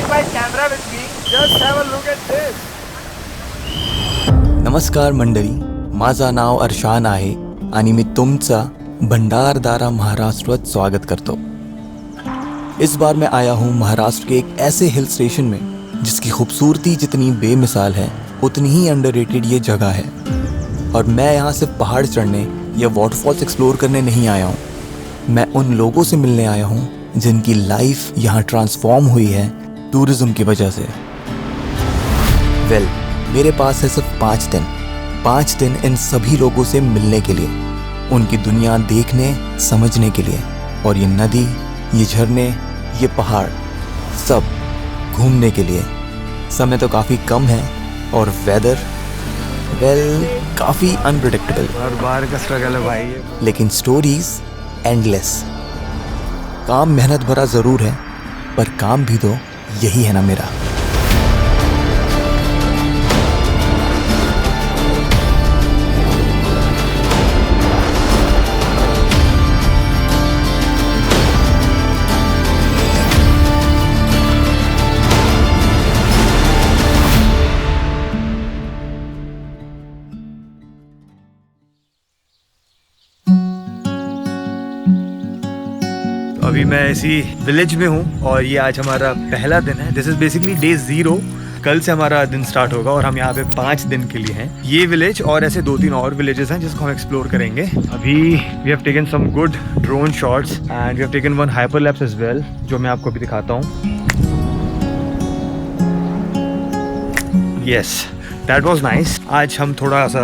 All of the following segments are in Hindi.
my camera with me. Just have a look at this. नमस्कार मंडळी, माझं नाव अर्शान आहे आणि मी तुमचा भंडारदारा महाराष्ट्रात स्वागत करतो। इस बार मैं आया हूँ महाराष्ट्र के एक ऐसे हिल स्टेशन में जिसकी खूबसूरती जितनी बेमिसाल है उतनी ही अंडररेटेड ये जगह है। और मैं यहाँ सिर्फ पहाड़ चढ़ने या वाटरफॉल्स एक्सप्लोर करने नहीं आया हूँ, मैं उन लोगों से मिलने आया हूँ जिनकी लाइफ यहाँ ट्रांसफॉर्म हुई है टूरिज्म की वजह से। वेल, मेरे पास है सिर्फ 5 दिन इन सभी लोगों से मिलने के लिए, उनकी दुनिया देखने समझने के लिए। और ये नदी, ये झरने, ये पहाड़, सब घूमने के लिए। समय तो काफ़ी कम है और वेदर वेल काफ़ी अनप्रिडिक्टेबल। और बाहर का स्ट्रगल है भाई। लेकिन स्टोरीज एंडलेस। काम मेहनत भरा ज़रूर है, पर काम भी तो यही है ना मेरा। अभी मैं इसी विलेज में हूँ और ये आज हमारा पहला दिन है। This is basically day 0। कल से हमारा दिन स्टार्ट होगा और हम यहाँ पे 5 दिन के लिए हैं। ये विलेज और ऐसे 2-3 और विलेजेस हैं जिसको हम एक्सप्लोर करेंगे। अभी we have taken some good drone shots and we have taken one hyperlapse as well, जो मैं आपको अभी दिखाता हूँ। Yes, that was nice. आज हम थोड़ा सा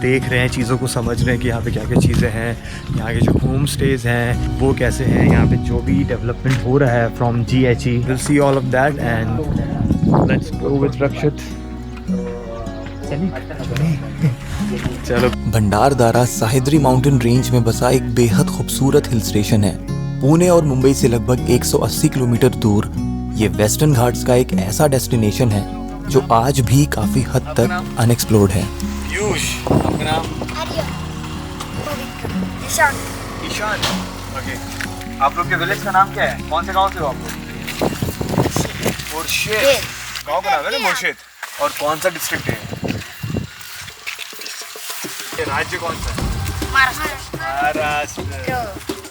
देख रहे हैं, चीज़ों को समझ रहे हैं कि यहाँ पे क्या क्या चीज़ें हैं, यहाँ के जो होम स्टेज हैं वो कैसे हैं, यहाँ पे जो भी डेवलपमेंट हो रहा है from GHE। Will see all of that and let's go with Rakshit. चलो। भंडारदारा सह्याद्री माउंटेन रेंज में बसा एक बेहद खूबसूरत हिल स्टेशन है। पुणे और मुंबई से लगभग 180 किलोमीटर दूर ये वेस्टर्न घाट्स का एक ऐसा डेस्टिनेशन है जो आज भी काफी हद तक अनएक्सप्लोर्ड है। पीयूष, आपका नाम? ईशान। ईशान, ओके। आप लोग के विलेज का नाम क्या है? कौन से गांव से हो आप लोग? मुर्शिद। गांव का नाम है ना मुर्शिद। और कौन सा डिस्ट्रिक्ट है? ये राज्य कौन सा है? महाराष्ट्र। महाराष्ट्र।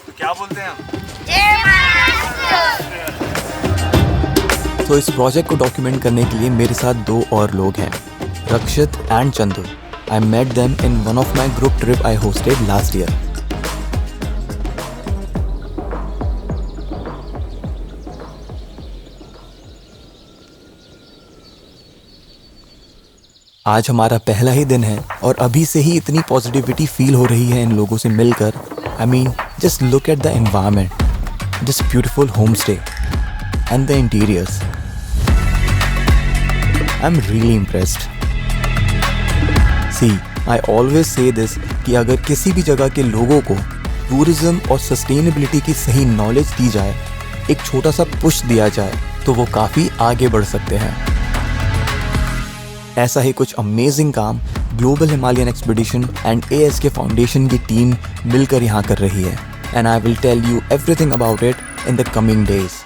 तो क्या बोलते हैं हम? जय महाराष्ट्र। तो इस प्रोजेक्ट को डॉक्यूमेंट करने के लिए मेरे साथ 2 और लोग हैं, Rakshit and Chandu. I met them in one of my group trip I hosted last year. आज हमारा पहला ही दिन है और अभी से ही इतनी पॉजिटिविटी फील हो रही है इन लोगों से मिलकर। I mean, just look at the environment, this beautiful home stay and the interiors. I'm really impressed. See, I always say this कि अगर किसी भी जगह के लोगों को टूरिज्म और सस्टेनेबिलिटी की सही नॉलेज दी जाए, एक छोटा सा पुश दिया जाए, तो वो काफ़ी आगे बढ़ सकते हैं। ऐसा ही कुछ अमेजिंग काम global Himalayan expedition and ASK foundation की टीम मिलकर यहाँ कर रही है। And I will tell you everything about it in the coming days.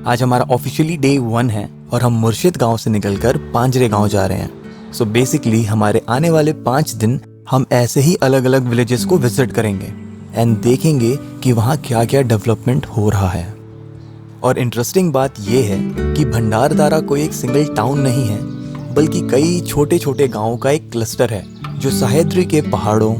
आज हमारा ऑफिशियली डे 1 है और हम मुर्शिद गांव से निकलकर पांजरे गांव जा रहे हैं। सो बेसिकली हमारे आने वाले 5 दिन हम ऐसे ही अलग अलग विलेजेस को विजिट करेंगे एंड देखेंगे कि वहाँ क्या क्या डेवलपमेंट हो रहा है। और इंटरेस्टिंग बात यह है कि भंडारदारा कोई एक सिंगल टाउन नहीं है, बल्कि कई छोटे छोटे गाँवों का एक क्लस्टर है जो सह्याद्री के पहाड़ों,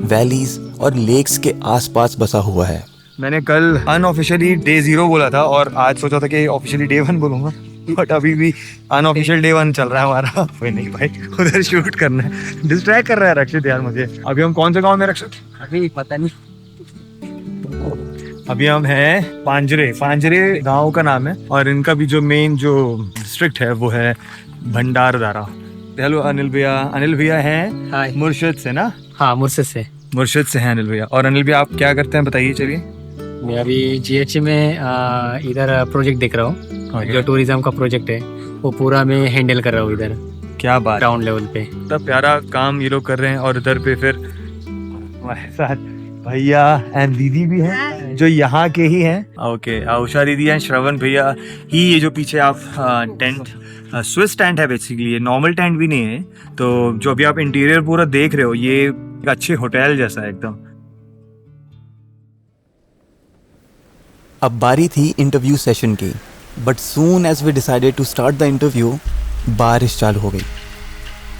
वैलीज और लेक्स के आसपास बसा हुआ है। मैंने कल अनऑफिशियली डे 0 बोला था और आज सोचा था कि ऑफिशियली डे 1 बोलूंगा, बट अभी भी अनऑफिशियल डे 1 चल रहा है हमारा। कोई नहीं भाई, उधर शूट करना है। डिस्ट्रैक्ट कर रहा है रक्षित यार मुझे। अभी हम कौन से गांव में रक्षित? अभी पता नहीं। अभी हम हैं पांजरे गांव का नाम है और इनका भी जो मेन जो डिस्ट्रिक्ट है वो है भंडारदारा। हेलो अनिल भैया हैं? हाय। मुर्शिद से ना? हाँ, मुर्शिद से हैं अनिल भैया। और अनिल भैया आप क्या करते हैं बताइए। चलिए। मैं अभी GHE में इधर प्रोजेक्ट देख रहा हूँ, जो टूरिज्म का प्रोजेक्ट है वो पूरा मैं हैंडल कर रहा हूँ इधर। क्या बात, ग्राउंड लेवल पे इतना प्यारा काम ये लोग कर रहे हैं और इधर पे फिर हमारे साथ भैया एंड दीदी भी हैं जो यहाँ के ही हैं। ओके, उषा दीदी हैं, श्रवण भैया ही। ये जो पीछे आप टेंट, स्विस टेंट है बेसिकली, ये नॉर्मल टेंट भी नहीं है। तो जो अभी आप इंटीरियर पूरा देख रहे हो, ये एक अच्छे होटल जैसा है एकदम। अब बारी थी इंटरव्यू सेशन की, but soon as we decided to start the interview, बारिश चालू हो गई।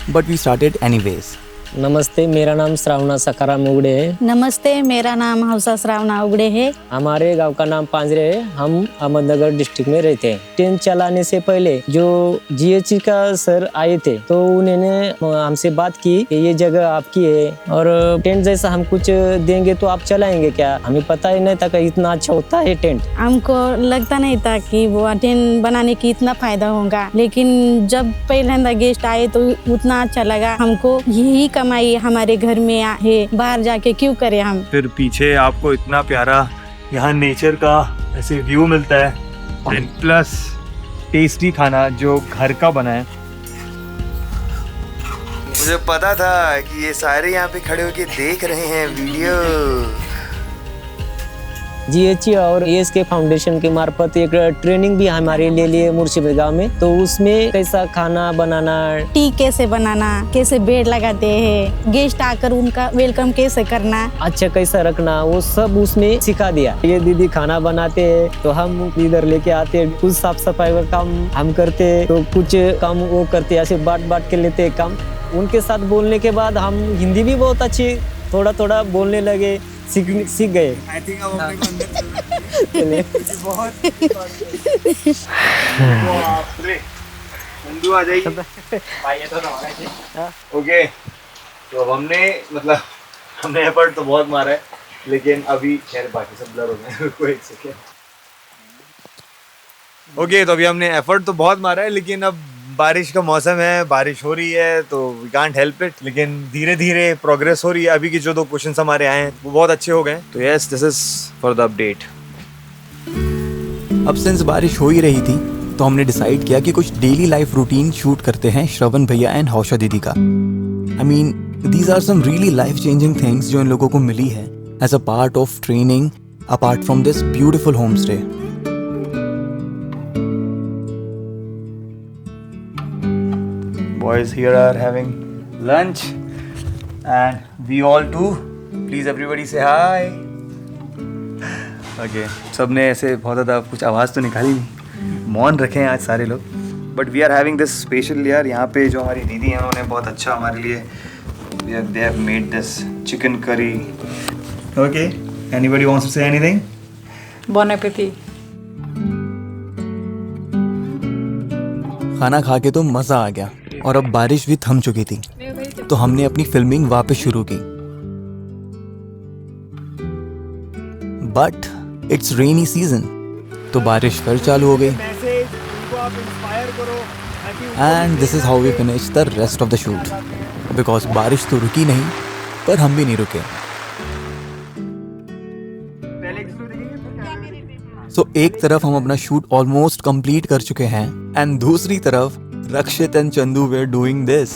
But we started anyways. नमस्ते, मेरा नाम श्रावणा सकाराम उगड़े है। नमस्ते, मेरा नाम हौसा श्रावणा उगड़े है। हमारे गांव का नाम पांजरे है। हम अहमदनगर डिस्ट्रिक्ट में रहते हैं। टेंट चलाने से पहले जो जीएचई का सर आए थे, तो उन्होंने हमसे बात की कि ये जगह आपकी है और टेंट जैसा हम कुछ देंगे तो आप चलाएंगे क्या। हमें पता ही नहीं था कि इतना अच्छा होता है टेंट। हमको लगता नहीं था कि वो टेंट बनाने की इतना फायदा होगा, लेकिन जब पहले गेस्ट आए तो उतना अच्छा लगा। हमको यही कमाई हमारे घर में है, बाहर जाके क्यों करें हम। फिर पीछे आपको इतना प्यारा यहाँ नेचर का ऐसे व्यू मिलता है एंड प्लस टेस्टी खाना जो घर का बना है। मुझे पता था कि ये सारे यहाँ पे खड़े होके देख रहे हैं वीडियो। जीएचई और एएसके फाउंडेशन के मार्फत एक ट्रेनिंग भी हमारे लिए मुर्शिदाबाद गाँव में। तो उसमें कैसा खाना बनाना, टी कैसे बनाना, कैसे बेड लगाते हैं, गेस्ट आकर उनका वेलकम कैसे करना, अच्छा कैसा रखना, वो सब उसमें सिखा दिया। ये दीदी खाना बनाते हैं तो हम इधर लेके आते हैं, कुछ साफ सफाई का काम हम करते हैं, तो कुछ काम वो करते हैं, ऐसे बांट के लेते हैं काम। उनके साथ बोलने के बाद हम हिंदी भी बहुत अच्छी थोड़ा थोड़ा बोलने लगे, सीख गए। आई थिंक अब अपने को अंदर बहुत हिंदू आ जाएगी। ओके, तो अब हमने एफर्ट तो बहुत मारा है, लेकिन अभी खैर बाकी सब ब्लर हो गए। रुको एक सेकेंड। ओके, तो अभी हमने एफर्ट तो बहुत मारा है, लेकिन अब बारिश का मौसम है, बारिश हो रही है, तो वी कांट हेल्प इट। लेकिन धीरे धीरे प्रोग्रेस हो रही है। अभी की जो 2 क्वेश्चंस हमारे आए हैं वो बहुत अच्छे हो गए। तो yes, this is for the update. अब सिंस बारिश हो ही रही थी, तो हमने डिसाइड किया कि कुछ डेली लाइफ रूटीन शूट करते हैं श्रवण भैया एंड हौशा दीदी का। I mean these are some really life changing things जो इन लोगों को मिली है as a part of training apart from this beautiful home stay. Boys here are having lunch and we all too. Please everybody say hi. Okay, सबने ऐसे बहुत ज़्यादा कुछ आवाज़ तो निकाली नहीं, मौन रखे हैं आज सारे लोग। But we are having this special यार। यहाँ पे जो हमारी दीदी हैं उन्होंने बहुत अच्छा हमारे लिए they have made this chicken curry. Okay, anybody wants to say anything? Bon appétit. खाना खा के तो मज़ा आ गया और अब बारिश भी थम चुकी थी, तो हमने अपनी फिल्मिंग वापस शुरू की। बट इट्स रेनी सीजन, तो बारिश फिर चालू हो गई। And this is how we finish the rest of the shoot, because बारिश तो रुकी नहीं, पर हम भी नहीं रुके। सो एक तरफ हम अपना शूट ऑलमोस्ट कंप्लीट कर चुके हैं एंड दूसरी तरफ Rakshit and Chandu were doing this.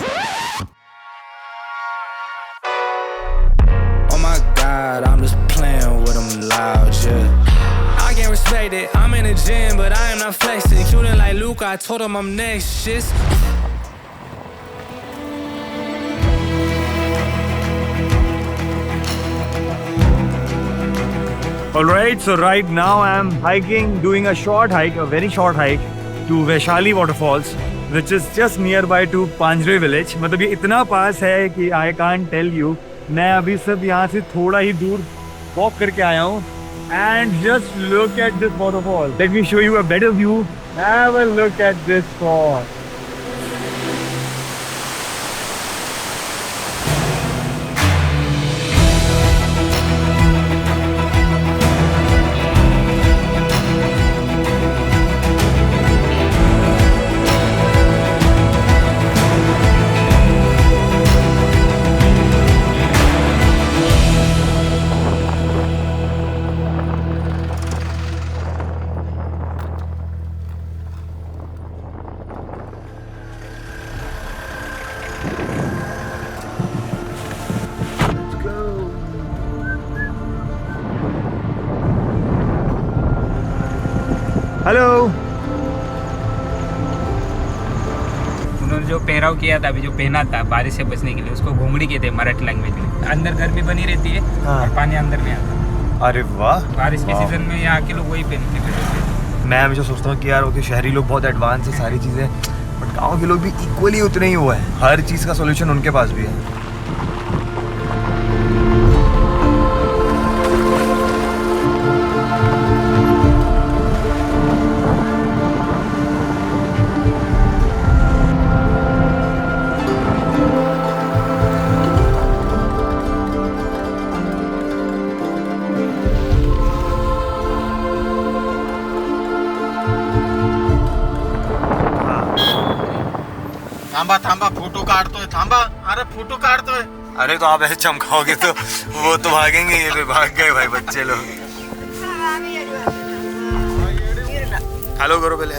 Oh my God, I'm just playing with them loud, yeah. I can't respect it. I'm in the gym, but I am not flexing. Shooting like Luke, I told him I'm next. Shit. Alright, so right now I am hiking, doing a short hike, a very short hike to Vaishali waterfalls, which is just nearby to Panjre village. मतलब ये इतना पास है कि I can't tell you. मैं अभी सब यहाँ से थोड़ा ही दूर वॉक करके आया हूँ and just look at this waterfall. Let me show you a better view. Have a look at this fall. Hello. उन्होंने जो पहराव किया था, अभी जो पहना था बारिश से बचने के लिए, उसको घुंगड़ी कहते हैं मराठी लैंग्वेज में। अंदर गर्मी बनी रहती है और पानी अंदर में आता है। अरे वाह। बारिश के सीजन में यहाँ के लोग वही पहनते हैं। मैं हमेशा सोचता हूँ कि यार ओके शहरी लोग बहुत एडवांस है सारी चीज़ें, बट गाँव के लोग भी इक्वली उतने ही हुआ है, हर चीज़ का सोल्यूशन उनके पास भी है। थांबा थांबा फोटो काढतोय, थांबा, अरे फोटो काढतोय। अरे तो आप ऐसे चमकाओगे तो वो तो भागेंगे, ये भी भाग गए भाई बच्चे लोग। हेलो करो पहले।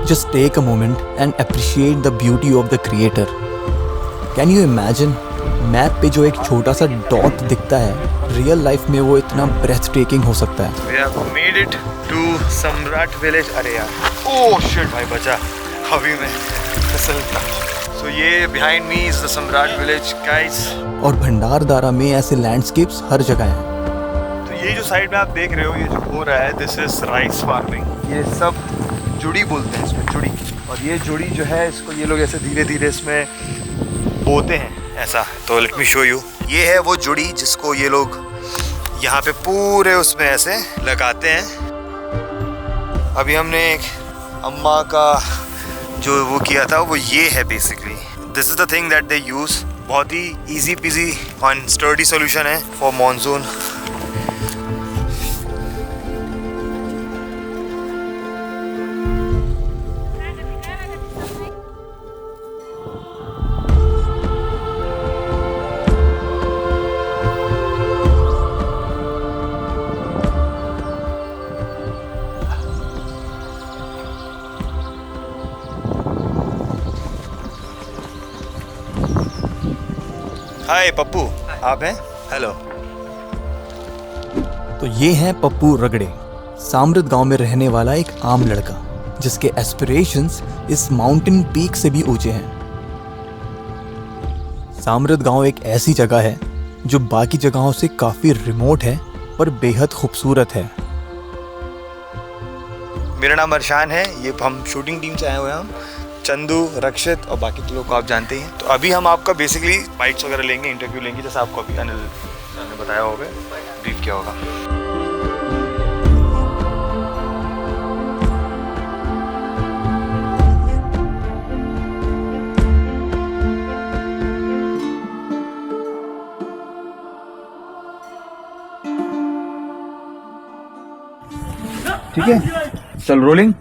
Just take a moment and appreciate the beauty of the creator. Can you imagine? Map पे जो एक छोटा सा डॉट दिखता है, रियल लाइफ में वो इतना breathtaking हो सकता है। We have made it to सम्राट विलेज। अरे यार, ओह शिट भाई बचा, अभी मैं फिसलता। So ये behind me is the सम्राट विलेज guys। और भंडारदारा में ऐसे लैंडस्केप्स हर जगह हैं। तो ये जो साइड में आप देख रहे हो, ये जो हो रहा है, दिस इज राइस फार्मिंग। ये सब जुड़ी बोलते हैं इसमें, जुड़ी। और ये जुड़ी जो है, इसको ये लोग ऐसे धीरे धीरे इसमें बोते हैं ऐसा। तो लेट मी शो यू। ये है वो जुड़ी जिसको ये लोग यहाँ पे पूरे उसमें ऐसे लगाते हैं। अभी हमने एक अम्मा का जो वो किया था, वो ये है basically. This is the thing that they use. बहुत ही इजी पीजी और स्टर्डी सॉल्यूशन है फॉर मॉनसून। हाय पप्पू, आप हैं? हेलो। तो ये है पप्पू रगड़े, सामृत गांव में रहने वाला एक आम लड़का जिसके एस्पिरेशंस इस माउंटेन पीक से भी ऊंचे हैं। सामृत गांव एक ऐसी जगह है जो बाकी जगहों से काफी रिमोट है पर बेहद खूबसूरत है। मेरा नाम अरशान है। ये हम शूटिंग टीम से आए हुए हैं। हम चंदू, रक्षित और बाकी तो लोग को आप जानते ही हैं। तो अभी हम आपका बेसिकली बाइट्स वगैरह लेंगे, इंटरव्यू लेंगे, जैसा आपको अभी अनिल ने बताया होगा, ब्रीफ किया होगा। ठीक है, चल रोलिंग।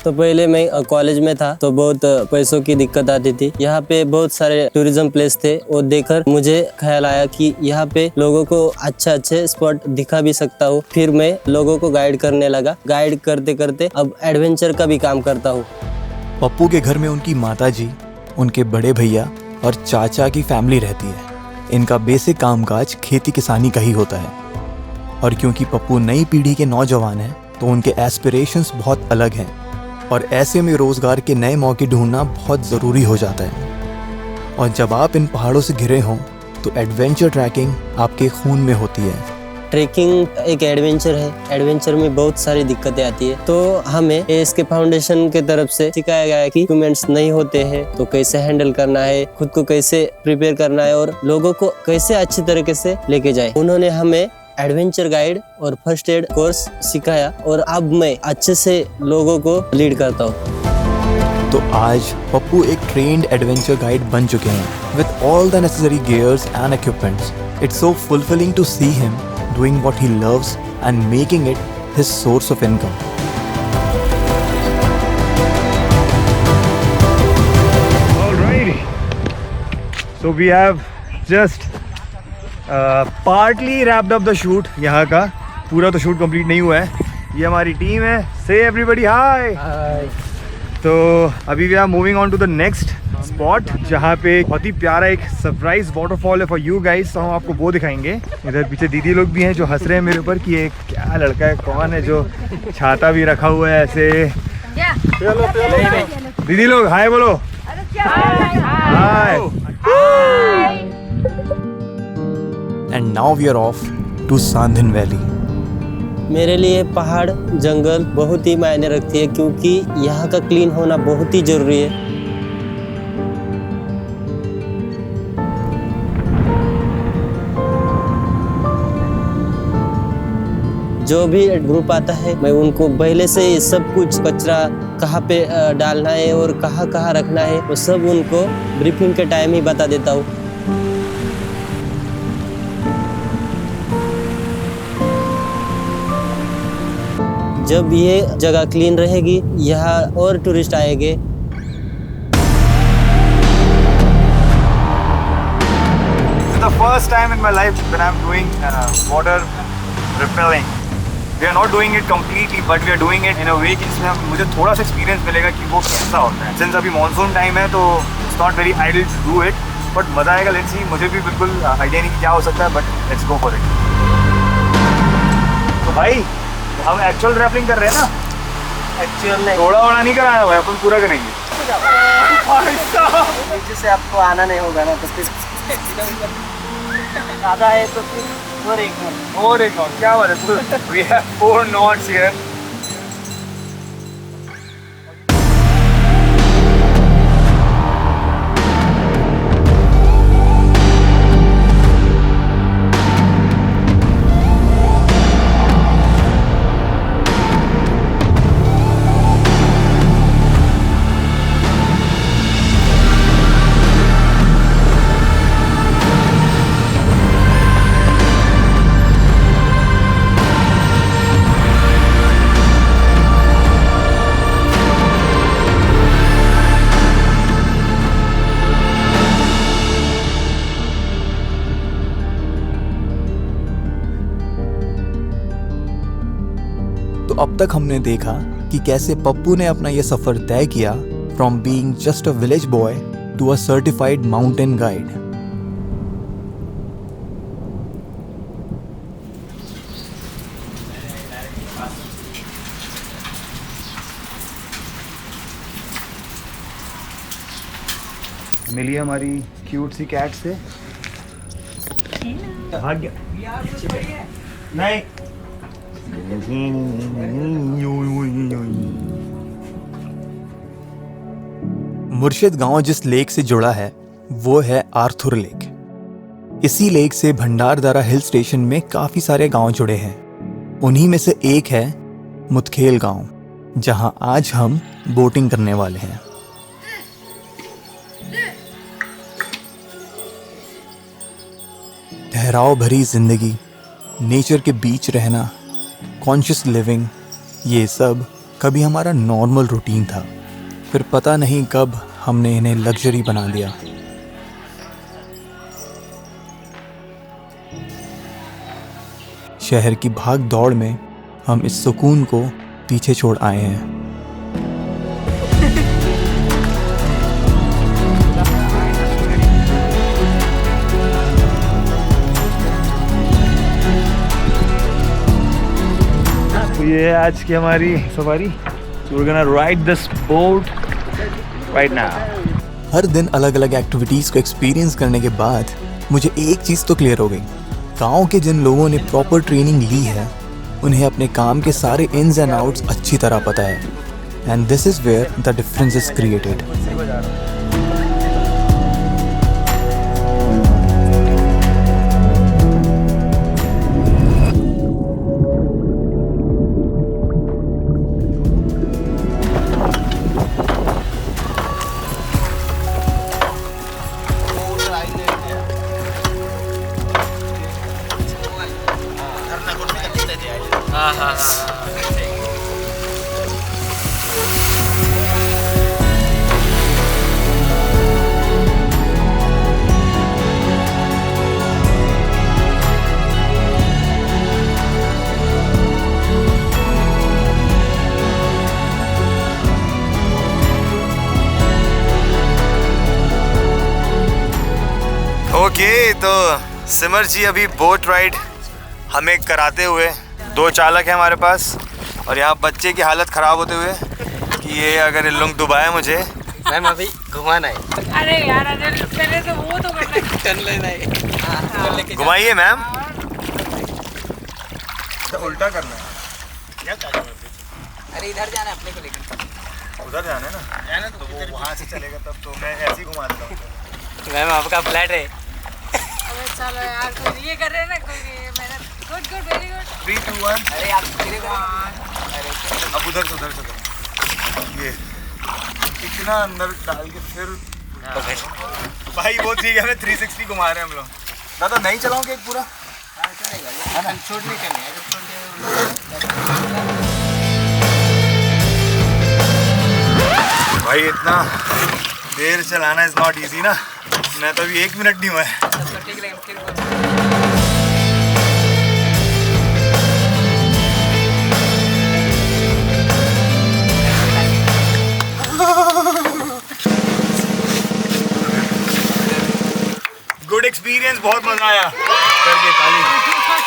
तो पहले मैं कॉलेज में था तो बहुत पैसों की दिक्कत आती थी। यहाँ पे बहुत सारे टूरिज्म प्लेस थे, वो देखकर मुझे ख्याल आया कि यहाँ पे लोगों को अच्छे स्पॉट दिखा भी सकता हूँ। फिर मैं लोगों को गाइड करने लगा। गाइड करते करते अब एडवेंचर का भी काम करता हूँ। पप्पू के घर में उनकी माताजी, उनके बड़े भैया और चाचा की फैमिली रहती है। इनका बेसिक कामकाज खेती किसानी का ही होता है। और क्योंकि पप्पू नई पीढ़ी के नौजवान हैं तो उनके एस्पिरेशंस बहुत अलग हैं और ऐसे में रोज़गार के नए मौके ढूंढना बहुत ज़रूरी हो जाता है। और जब आप इन पहाड़ों से घिरे हों तो एडवेंचर ट्रैकिंग आपके खून में होती है। ट्रैकिंग एक एडवेंचर है। एडवेंचर में बहुत सारी दिक्कतें आती है, तो हमें एएसके फाउंडेशन की तरफ से सिखाया गया है कि इक्विपमेंट्स नहीं होते हैं तो कैसे हैंडल करना है, खुद को कैसे प्रिपेयर करना है और लोगों को कैसे अच्छी तरीके से लेके जाए। उन्होंने हमें एडवेंचर गाइड और फर्स्ट एड कोर्स सिखाया और अब मैं अच्छे से लोगों को लीड करता हूँ। तो आज पप्पू एक ट्रेन्ड एडवेंचर गाइड बन चुके हैं with all the necessary gears and equipments. It's so fulfilling to see him doing what he loves and making it his source of income. Alrighty. So we have just partly wrapped up the shoot. यहाँ का पूरा तो शूट कंप्लीट नहीं हुआ है। ये हमारी टीम है। से एवरीबडी हाय। तो अभी we are moving on to the next spot जहाँ पे बहुत ही प्यारा एक सरप्राइज वाटरफॉल है फॉर यू गाइस। तो हम आपको वो दिखाएंगे। इधर पीछे दीदी लोग भी हैं जो हंस रहे हैं मेरे ऊपर कि ये क्या लड़का है, कौन है जो छाता भी रखा हुआ है ऐसे। दीदी लोग हाय बोलो। हाय। And now we are off to Sandhin Valley. मेरे लिए पहाड़ जंगल बहुत ही मायने रखती है, क्योंकि यहाँ का क्लीन होना बहुत ही जरूरी है। जो भी ग्रुप आता है मैं उनको पहले से सब कुछ कचरा कहाँ पे डालना है और कहाँ कहाँ रखना है वो सब उनको ब्रीफिंग के टाइम ही बता देता हूँ। जब ये जगह क्लीन रहेगी यहाँ और टूरिस्ट आएंगे। This is the first time in my life when I'm doing water repelling. We are not doing it completely, but we are doing it in a way कि इसमें मुझे थोड़ा सा एक्सपीरियंस मिलेगा कि वो कैसा होता है। Since अभी मानसून टाइम है तो it's not very ideal to do it, but मजा आएगा। Let's see. मुझे भी बिल्कुल आइडिया नहीं क्या हो सकता है, but let's go for it। तो भाई हम एक्चुअल रैपलिंग कर रहे हैं ना? एक्चुअल नहीं, थोड़ा वोड़ा नहीं कराना भाई, अपन पूरा करेंगे। नीचे से आपको आना नहीं होगा ना, तो फिर आधा है तो फिर और एक नॉट। क्या बात है। We have 4 knots here. तो अब तक हमने देखा कि कैसे पप्पू ने अपना ये सफर तय किया from being just a village boy to a certified mountain guide. मिली हमारी क्यूट सी कैट से। भाग गया। नहीं। मुर्शिद गांव जिस लेक से जुड़ा है वो है आर्थर लेक। इसी लेक से भंडारदारा हिल स्टेशन में काफी सारे गांव जुड़े हैं। उन्हीं में से एक है मुतखेल गांव, जहां आज हम बोटिंग करने वाले हैं। ठहराव भरी जिंदगी, नेचर के बीच रहना, कॉन्शियस लिविंग, ये सब कभी हमारा नॉर्मल रूटीन था। फिर पता नहीं कब हमने इन्हें लग्जरी बना दिया। शहर की भाग दौड़ में हम इस सुकून को पीछे छोड़ आए हैं। तो ये है आज की हमारी सवारी। We're gonna ride this boat right now. हर दिन अलग अलग एक्टिविटीज़ को एक्सपीरियंस करने के बाद मुझे एक चीज़ तो क्लियर हो गई। गांव के जिन लोगों ने प्रॉपर ट्रेनिंग ली है उन्हें अपने काम के सारे इन्स एंड आउट्स अच्छी तरह पता है। And this is where the difference is created. तो सिमर जी अभी बोट राइड हमें कराते हुए, 2 चालक हैं हमारे पास और यहाँ बच्चे की हालत ख़राब होते हुए कि ये अगर इन लोग डुबाए मुझे। मैम अभी घुमाना है। अरे यार पहले तो वो तो करना टर्न लेना है। घुमाइए मैम। उल्टा करना है। अरे इधर जाना है अपने को लेकर। उधर जाना है ना, तो वो वहाँ से चलेगा तब तो मैं ऐसे ही घुमा देता हूँ। मैम आपका फ्लैट है। अबे चलो यार कोई ये कर रहे हैं ना कोई मेहनत। Good good very good. 3 2 1। अरे आप अब उधर से ये इतना अंदर डाल के फिर भाई वो ठीक है, हमें 360 घुमा रहे हैं हम लोग। दादा नहीं चलाओगे एक पूरा? छोड़ने का नहीं है। भाई इतना देर चलाना इज नॉट इजी ना। मैं तो अभी 1 मिनट नहीं हुआ है। गुड एक्सपीरियंस, बहुत मजा आया करके ताली।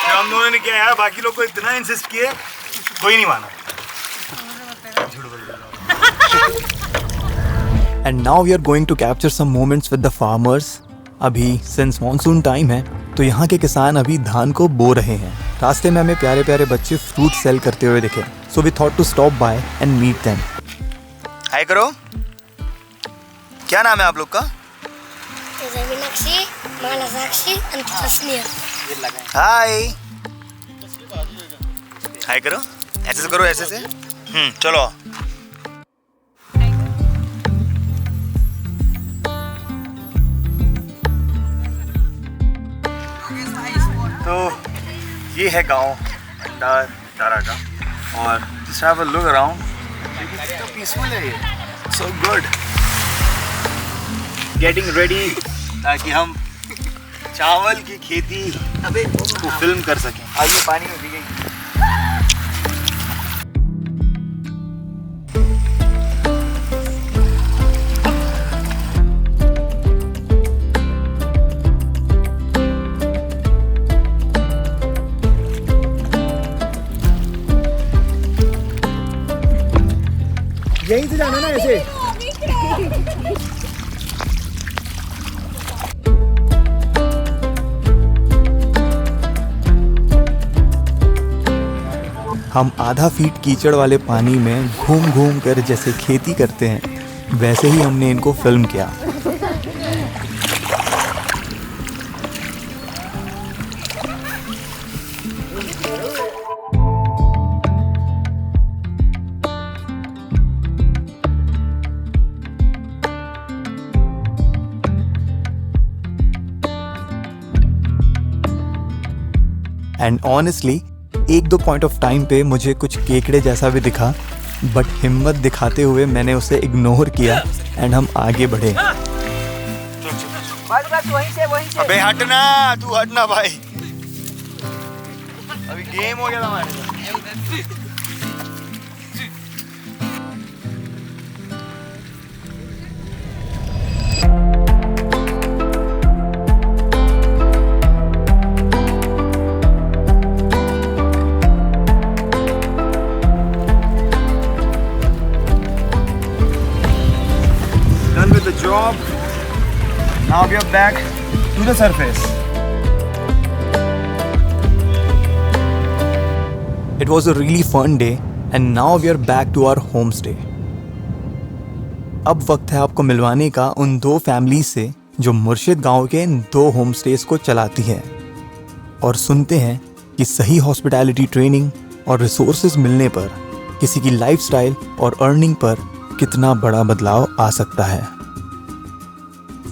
जब हम दोनों ने किया यार, बाकी लोग को इतना इंसिस्ट किए, कोई नहीं माना। And now we are going to capture some moments with the farmers. अभी since monsoon time है तो यहाँ के किसान अभी धान को बो रहे हैं। रास्ते में हमें प्यारे प्यारे बच्चे फ्रूट सेल करते हुए दिखे, so we thought to stop by and meet them. हाय करो, क्या नाम है आप लोग का? मीनाक्षी, मानसाक्षी, अंतरस्नेह। हाय हाय करो, ऐसे से करो, ऐसे से। चलो। तो ये है गांव दारा का और just have a look around. कितना पीसफुल है ये, so good. Getting ready ताकि हम चावल की खेती को फिल्म कर सकें। आइए पानी में भीगेंगे। यहीं से जाना ना ऐसे। हम आधा फीट कीचड़ वाले पानी में घूम घूम कर जैसे खेती करते हैं वैसे ही हमने इनको फिल्म किया। And honestly 1-2 point of time पे मुझे कुछ केकड़े जैसा भी दिखा, बट हिम्मत दिखाते हुए मैंने उसे इग्नोर किया एंड हम आगे बढ़े। अबे हटना, तू हटना भाई, अभी गेम हो गया था हमारे साथ। The job. Now we are back to the surface. It was a really fun day and now we are back to our homestay. अब वक्त है आपको मिलवाने का उन 2 फैमिली से जो मुर्शिद गांव के इन 2 होम स्टेज को चलाती हैं, और सुनते हैं कि सही हॉस्पिटैलिटी ट्रेनिंग और रिसोर्सेज मिलने पर किसी की लाइफस्टाइल और अर्निंग पर कितना बड़ा बदलाव आ सकता है।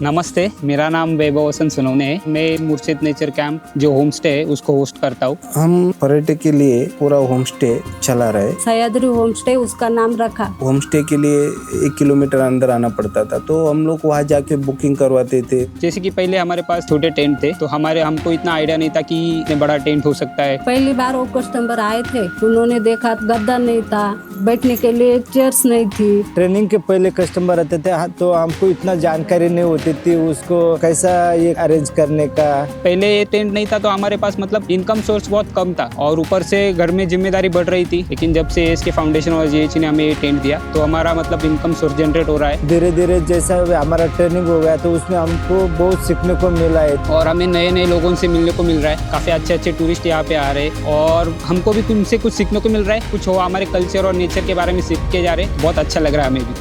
नमस्ते, मेरा नाम वैभव वसंत सोनवणे है। मैं मुर्शिद नेचर कैंप जो होम स्टे है उसको होस्ट करता हूँ। हम पर्यटक के लिए पूरा होम स्टे चला रहे। सह्याद्री होम स्टे उसका नाम रखा। होम स्टे के लिए 1 किलोमीटर अंदर आना पड़ता था, तो हम लोग वहाँ जाके बुकिंग करवाते थे। जैसे कि पहले हमारे पास छोटे टेंट थे, तो हमको इतना आइडिया नहीं था कि इतने बड़ा टेंट हो सकता है। पहली बार वो कस्टमर आए थे, उन्होंने देखा गद्दा नहीं था, बैठने के लिए चेयर्स नहीं थी। ट्रेनिंग के पहले कस्टमर आते थे तो हमको इतना जानकारी नहीं होती होती थी उसको कैसा ये अरेंज करने का। पहले ये टेंट नहीं था तो हमारे पास मतलब इनकम सोर्स बहुत कम था और ऊपर से घर में जिम्मेदारी बढ़ रही थी, लेकिन जब से इसके फाउंडेशन और जीएचई ने हमें ये टेंट दिया तो हमारा मतलब इनकम सोर्स जनरेट हो रहा है। धीरे धीरे जैसा हमारा ट्रेनिंग हो गया तो उसमें हमको बहुत सीखने को मिला है और हमें नए नए लोगों से मिलने को मिल रहा है। काफ़ी अच्छे अच्छे टूरिस्ट यहाँ पे आ रहे हैं और हमको भी उनसे कुछ सीखने को मिल रहा है, कुछ हो हमारे कल्चर और नेचर के बारे में सीख के जा रहे हैं। बहुत अच्छा लग रहा है हमें भी।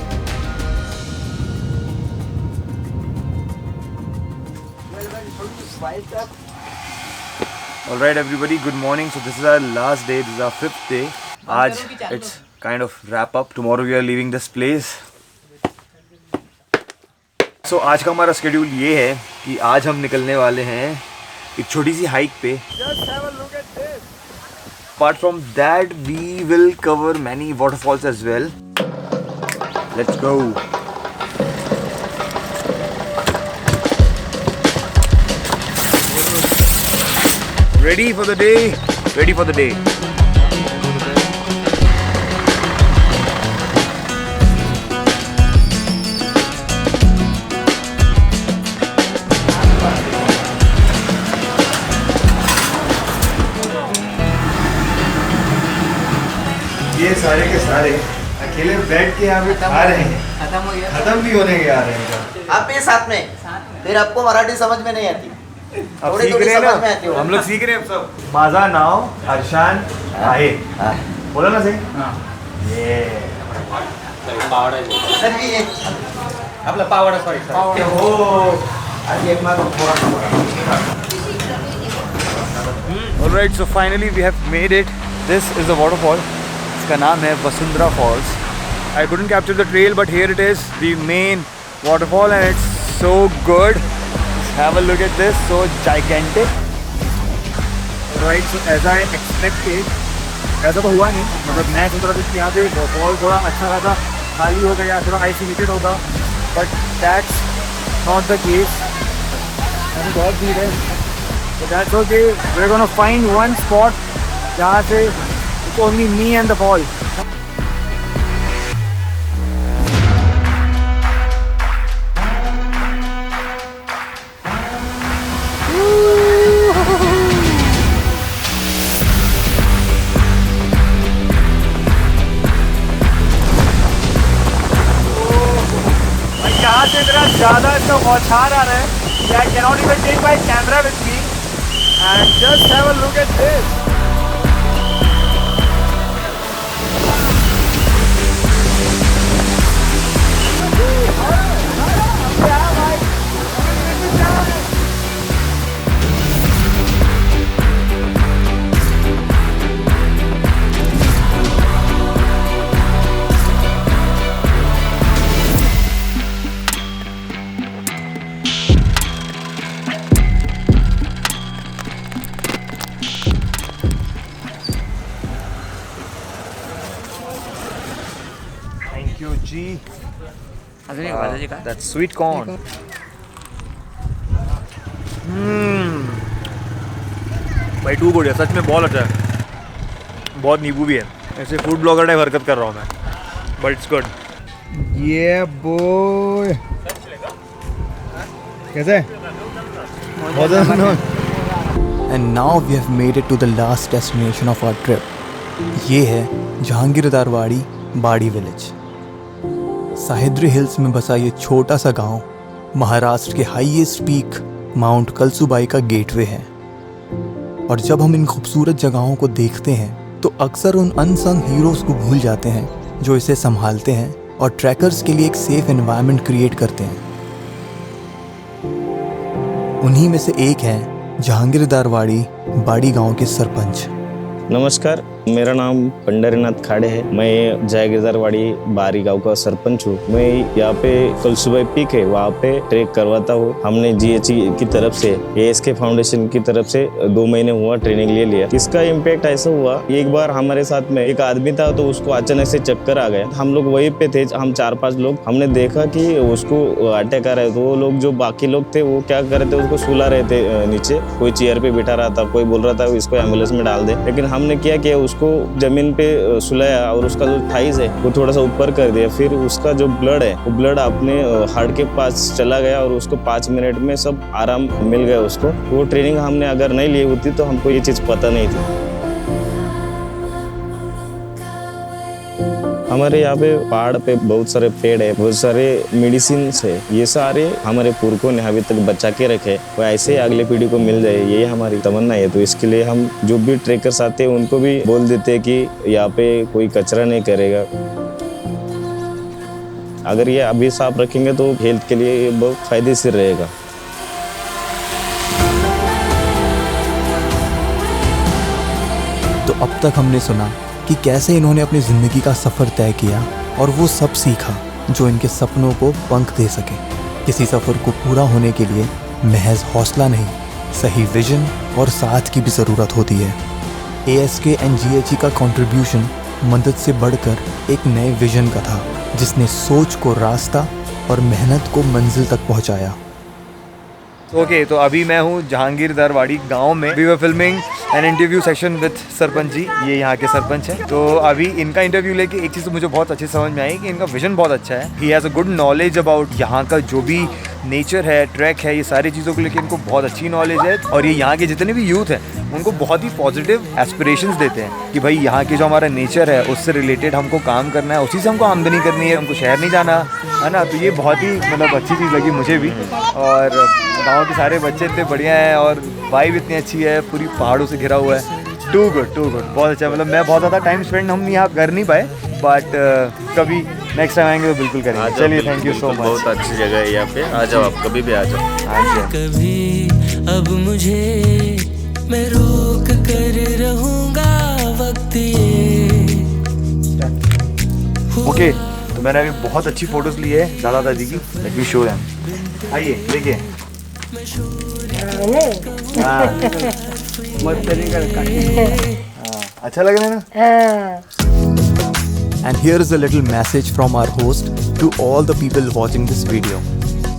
Alright everybody, good morning. So this is our last day, this is our 5th day. आज it's kind of wrap up. Tomorrow we are leaving this place. So आज का हमारा schedule ये है कि आज हम निकलने वाले हैं एक छोटी सी हाइक पे. Apart from that, we will cover many waterfalls as well. Let's go. Ready for the day, ready for the day. ये सारे के सारे अकेले बैठ के यहाँ पे खा रहे हैं, खत्म भी होने के आ रहे हैं। आप भी साथ में, फिर आपको मराठी समझ में नहीं आती। अब सीख रहे हैं ना, हम लोग सीख रहे हैं सब। माझा नाव हर्षान आहे, बोला ना सही? ये आपला पावडा sorry Alright, so finally we have made it. This is the waterfall. इसका नाम है Vasundhara Falls. I couldn't capture the trail, but here it is, the main waterfall, and it's so good. Have a look at this, so gigantic. Right, so as I expected, ऐसा तो हुआ नहीं, मतलब मैं सोच रहा था कि यहाँ पे फॉल थोड़ा अच्छा खासा खाली होगा या थोड़ा आइसोलेटेड होगा, but that's not the case. अभी बहुत भीड़ है, so that's okay. We're gonna find one spot जहाँ से it's only me and the fall. यहाँ से इतना ज़्यादा इसका बौछार आ रहा है कि I cannot even take my camera with me and just have a look at this. G. That's sweet corn. भाई टू गुड है, सच में बहुत अच्छा है, बहुत नींबू भी है। ऐसे फूड ब्लॉगर टाइप हरकत कर रहा हूँ मैं, बट इट्स गुड। ये बॉय कैसे? And now we have made it to the last destination of our trip. ये है जहांगीरदारवाड़ी बाड़ी विलेज। सह्याद्री हिल्स में बसा ये छोटा सा गांव महाराष्ट्र के हाईएस्ट पीक माउंट कलसुबाई का गेटवे है। और जब हम इन खूबसूरत जगहों को देखते हैं तो अक्सर उन अनसंग हीरोज़ को भूल जाते हैं जो इसे संभालते हैं और ट्रैकर्स के लिए एक सेफ एनवायरनमेंट क्रिएट करते हैं। उन्हीं में से एक हैं जहांगीरदारवाड़ी बाड़ी गांव के सरपंच। नमस्कार, मेरा नाम पंडरीनाथ खाड़े है। मैं जहांगीरदारवाड़ी बारी गांव का सरपंच हूँ। मैं यहाँ पे कलसुबाई पीक है, वहाँ पे ट्रेक करवाता हूँ। हमने जीएचई की तरफ से, एएसके फाउंडेशन की तरफ से 2 महीने हुआ ट्रेनिंग ले लिया। इसका इम्पैक्ट ऐसा हुआ, एक बार हमारे साथ में एक आदमी था तो उसको अचानक से चक्कर आ गया। हम लोग वहीं पे थे, हम 4-5 लोग। हमने देखा कि उसको अटैक आ रहा है, तो वो लोग जो बाकी लोग थे वो क्या कर रहे थे, उसको सुला रहे थे नीचे। कोई चेयर पे बिठा रहा था, कोई बोल रहा था इसको एम्बुलेंस में डाल दे। लेकिन हमने किया कि उसको जमीन पे सुलाया और उसका जो थाइस है वो थोड़ा सा ऊपर कर दिया, फिर उसका जो ब्लड है वो ब्लड अपने हार्ट के पास चला गया और उसको 5 मिनट में सब आराम मिल गया उसको। वो ट्रेनिंग हमने अगर नहीं ली होती तो हमको ये चीज़ पता नहीं थी। हमारे यहाँ पे पहाड़ पे बहुत सारे पेड़ है, बहुत सारे मेडिसिन है, ये सारे हमारे पुरखों ने अभी तक बचा के रखे, वो ऐसे ही अगले पीढ़ी को मिल जाए, यही हमारी तमन्ना है। तो इसके लिए हम जो भी ट्रेकर्स आते हैं उनको भी बोल देते हैं कि यहाँ पे कोई कचरा नहीं करेगा। अगर ये अभी साफ रखेंगे तो हेल्थ के लिए ये बहुत फायदेशीर रहेगा। तो अब तक हमने सुना कि कैसे इन्होंने अपनी ज़िंदगी का सफ़र तय किया और वो सब सीखा जो इनके सपनों को पंख दे सके। किसी सफ़र को पूरा होने के लिए महज हौसला नहीं, सही विजन और साथ की भी ज़रूरत होती है। ASK एंड GHE का कंट्रीब्यूशन मदद से बढ़कर एक नए विजन का था, जिसने सोच को रास्ता और मेहनत को मंजिल तक पहुंचाया। ओके, तो अभी मैं हूँ जहांगीर दरवाड़ी गांव में। We were filming an interview session with sarpanch ji, ये यहाँ के सरपंच हैं। तो अभी इनका इंटरव्यू लेके एक चीज़ तो मुझे बहुत अच्छी समझ में आई कि इनका विजन बहुत अच्छा है। He has a good knowledge about यहाँ का जो भी नेचर है, ट्रैक है, ये सारी चीज़ों को लेकर इनको बहुत अच्छी नॉलेज है। और ये यहाँ के जितने भी यूथ हैं उनको बहुत ही पॉजिटिव एस्पिरेशंस देते हैं कि भाई यहाँ के जो हमारा नेचर है उससे रिलेटेड हमको काम करना है, उसी से हमको आमदनी करनी है, हमको शहर नहीं जाना है ना। तो ये बहुत ही मतलब अच्छी चीज़ लगी मुझे भी। और गाँव के सारे बच्चे इतने बढ़िया हैं और वाइब इतनी अच्छी है, पूरी पहाड़ों से घिरा हुआ है। टू गुड, बहुत अच्छा। मतलब मैं बहुत ज़्यादा टाइम स्पेंड हम यहाँ कर नहीं पाए, बट कभी नेक्स्ट टाइम आएंगे तो बिल्कुल करेंगे। चलिए, थैंक यू सो मच। बहुत अच्छी जगह है यहाँ पे, आ जाओ आप कभी भी आ जाओ। कभी अब मुझे मैं रोक कर रहूंगा वक्त ये। ओके, तो मैंने अभी बहुत अच्छी फोटोज ली है दादा दादी की। Let me show them. आइए देखिए। अच्छा लग रहा है ना? And here is a little message from our host to all the people watching this video.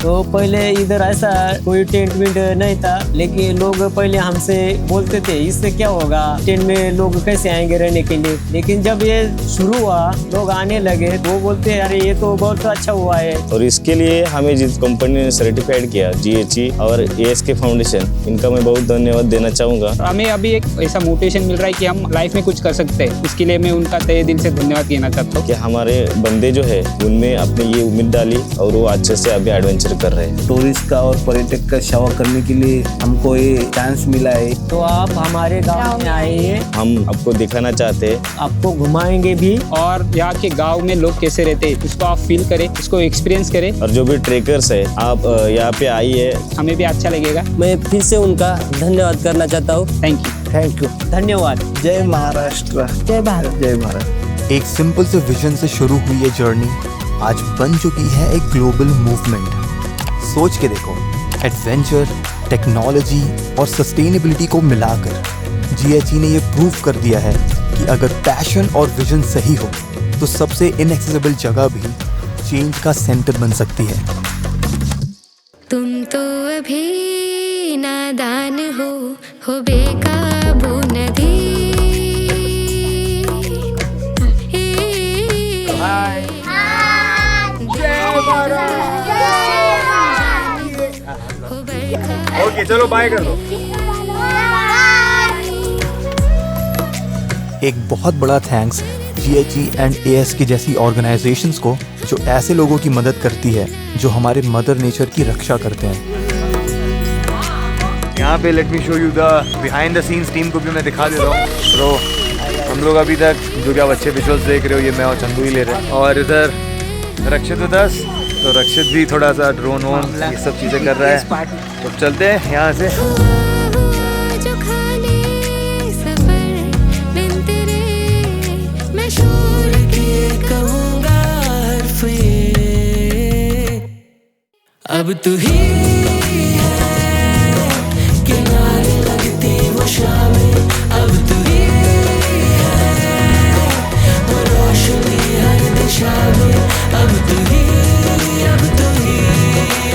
तो पहले इधर ऐसा कोई टेंट वेंट नहीं था, लेकिन लोग पहले हमसे बोलते थे इससे क्या होगा, टेंट में लोग कैसे आएंगे रहने के लिए। लेकिन जब ये शुरू हुआ, लोग आने लगे, वो बोलते अरे ये तो बहुत अच्छा हुआ है। और इसके लिए हमें जिस कंपनी ने सर्टिफाइड किया, GHE और ASK फाउंडेशन, इनका मैं बहुत धन्यवाद देना चाहूँगा। हमें अभी एक ऐसा मोटिवेशन मिल रहा है कि हम लाइफ में कुछ कर सकते हैं, इसके लिए मैं उनका तहे दिल से धन्यवाद कहना चाहता हूँ कि हमारे बंदे जो है उनमें अपने ये उम्मीद डाली और वो अच्छे से अभी एडवेंचर कर रहे हैं। टूरिस्ट का और पर्यटक का सेवा करने के लिए हमको ये चांस मिला है। तो आप हमारे गांव में आइए, हम आपको दिखाना चाहते हैं, आपको घुमाएंगे भी, और यहाँ के गांव में लोग कैसे रहते हैं उसको आप फील करें, उसको एक्सपीरियंस करें। और जो भी ट्रेकर्स है आप यहाँ पे आइए, हमें भी अच्छा लगेगा। मैं फिर से उनका धन्यवाद करना चाहता हूँ। थैंक यू, धन्यवाद। जय महाराष्ट्र, जय भारत, जय भारत। एक सिंपल से विजन से शुरू हुई ये जर्नी आज बन चुकी है एक ग्लोबल मूवमेंट। सोच के देखो, एडवेंचर, टेक्नोलॉजी और सस्टेनेबिलिटी को मिलाकर GHE ने ये प्रूव कर दिया है कि अगर पैशन और विजन सही हो तो सबसे इनएक्सेसिबल जगह भी चेंज का सेंटर बन सकती है। तुम तो अभी नादान हो बेकाबू नदी। ओके, चलो बाय कर दो। एक बहुत बड़ा थैंक्स GHE एंड ASK जैसी ऑर्गेनाइजेशंस को जो ऐसे लोगों की मदद करती है जो हमारे मदर नेचर की रक्षा करते हैं। यहाँ पे let me show you the behind the scenes team को भी मैं दिखा देता हूँ। तो हम लोग अभी तक जो क्या बच्चे विजुअल्स देख रहे हो, ये मैं और चंदू ही ले रहे हैं। और इधर रक्षित उदास, तो रक्षित भी थोड़ा सा ड्रोन वोन ये सब चीज़ें कर रहा है। तो चलते हैं यहाँ से। अब तू ही है, किनारे लगती वो शामें, अब तू ही है, वो रोशनी हर दिशा में, अब तू ही, अब तू ही,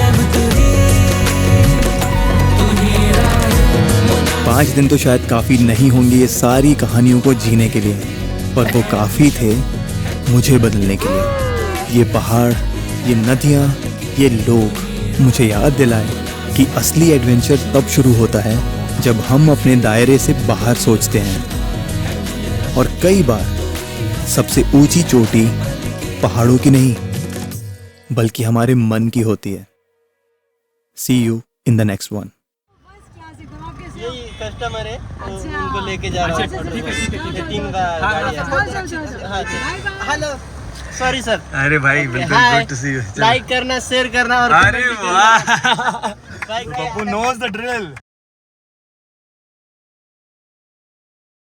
अब तू ही, तू ही राह। 5 दिन तो शायद काफ़ी नहीं होंगे ये सारी कहानियों को जीने के लिए, पर वो काफ़ी थे मुझे बदलने के लिए। ये पहाड़, ये नदियाँ, ये लोग मुझे याद दिलाए कि असली एडवेंचर तब शुरू होता है जब हम अपने दायरे से बाहर सोचते हैं। और कई बार सबसे ऊंची चोटी पहाड़ों की नहीं बल्कि हमारे मन की होती है। See you in the next one. यही कस्टमर है, उनको लेके जा रहा हूँ। ठीक है, 3 गाड़ी है। Hello, sorry sir. अरे भाई बिल्कुल, good to see you. Like करना, शेयर करना और अरे वाह, पप्पू knows the drill.